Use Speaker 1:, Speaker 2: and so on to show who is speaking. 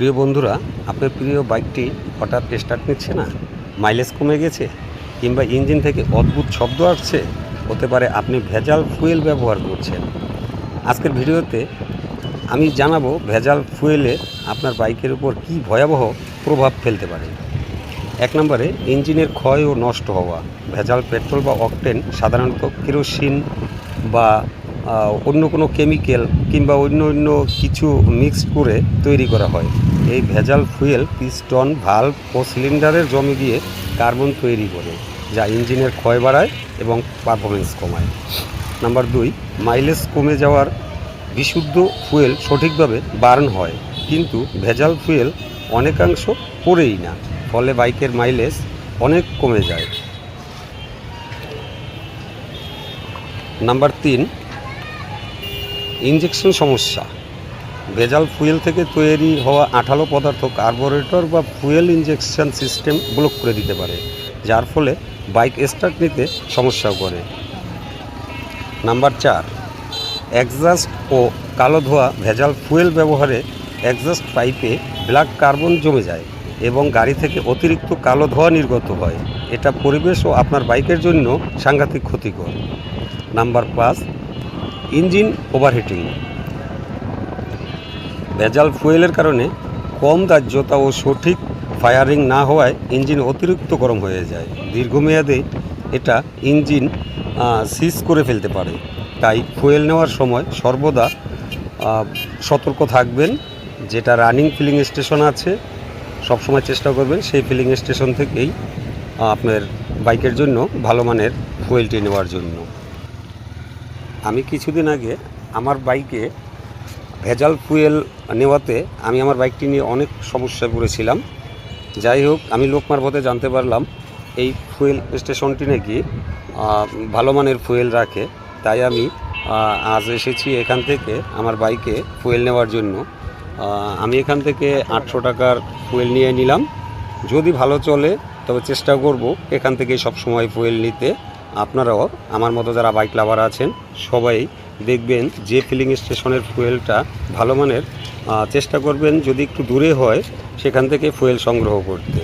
Speaker 1: প্রিয় বন্ধুরা, আপনার প্রিয় বাইকটি হঠাৎ স্টার্ট নিচ্ছে না, মাইলেজ কমে গেছে কিংবা ইঞ্জিন থেকে অদ্ভুত শব্দ আসছে, হতে পারে আপনি ভেজাল ফুয়েল ব্যবহার করছেন। আজকের ভিডিওতে আমি জানাবো ভেজাল ফুয়েলে আপনার বাইকের উপর কী ভয়াবহ প্রভাব ফেলতে পারে। 1 নম্বরে ইঞ্জিনের ক্ষয় ও নষ্ট হওয়া। ভেজাল পেট্রোল বা অকটেন সাধারণত কেরোসিন বা অন্য কোনো কেমিক্যাল কিংবা অন্য কিছু মিক্সড করে তৈরি করা হয়। এই ভেজাল ফুয়েল পিস্টন, ভালভ ও সিলিন্ডারের জমে গিয়ে কার্বন তৈরি করে, যা ইঞ্জিনের ক্ষয় বাড়ায় এবং পারফরমেন্স কমায়। নাম্বার 2, মাইলেজ কমে যাওয়ার। বিশুদ্ধ ফুয়েল সঠিকভাবে বার্ন হয়, কিন্তু ভেজাল ফুয়েল অনেকাংশ পড়েই না, ফলে বাইকের মাইলেজ অনেক কমে যায়। নাম্বার 3, ইঞ্জেকশন সমস্যা। ভেজাল ফুয়েল থেকে তৈরি হওয়া আঠালো পদার্থ কার্বোরেটর বা ফুয়েল ইঞ্জেকশন সিস্টেম ব্লক করে দিতে পারে, যার ফলে বাইক স্টার্ট নিতে সমস্যাও করে। নাম্বার 4, এক্সস্ট ও কালো ধোঁয়া। ভেজাল ফুয়েল ব্যবহারে এক্সস্ট পাইপে ব্ল্যাক কার্বন জমে যায় এবং গাড়ি থেকে অতিরিক্ত কালো ধোঁয়া নির্গত হয়। এটা পরিবেশ ও আপনার বাইকের জন্য সাংঘাতিক ক্ষতিকর। Number 5, engine overheating. ভেজাল ফুয়েলের কারণে কম দাহ্যতা ও সঠিক ফায়ারিং না হওয়ায় ইঞ্জিন অতিরিক্ত গরম হয়ে যায়। দীর্ঘমেয়াদে এটা ইঞ্জিন সিজ করে ফেলতে পারে। তাই ফুয়েল নেওয়ার সময় সর্বদা সতর্ক থাকবেন। যেটা রানিং ফিলিং স্টেশন আছে, সবসময় চেষ্টা করবেন সেই ফিলিং স্টেশন থেকেই আপনার বাইকের জন্য ভালো মানের ফুয়েলটি নেওয়ার জন্য। আমি কিছুদিন আগে আমার বাইকে ভেজাল ফুয়েল নেওয়াতে আমি আমার বাইকটি নিয়ে অনেক সমস্যায় পড়েছিলাম। যাই হোক, আমি লোক মারফতে জানতে পারলাম এই ফুয়েল স্টেশনটি নাকি ভালো মানের ফুয়েল রাখে। তাই আমি আজ এসেছি এখান থেকে আমার বাইকে ফুয়েল নেওয়ার জন্য। আমি এখান থেকে 800 টাকার ফুয়েল নিয়ে নিলাম। যদি ভালো চলে তবে চেষ্টা করব এখান থেকেই সবসময় ফুয়েল নিতে। আপনারাও আমার মতো যারা বাইক লাভার আছেন সবাই দেখবেন যে ফিলিং স্টেশনের ফুয়েলটা ভালো মানের, চেষ্টা করবেন যদি একটু দূরে হয় সেখান থেকে ফুয়েল সংগ্রহ করতে।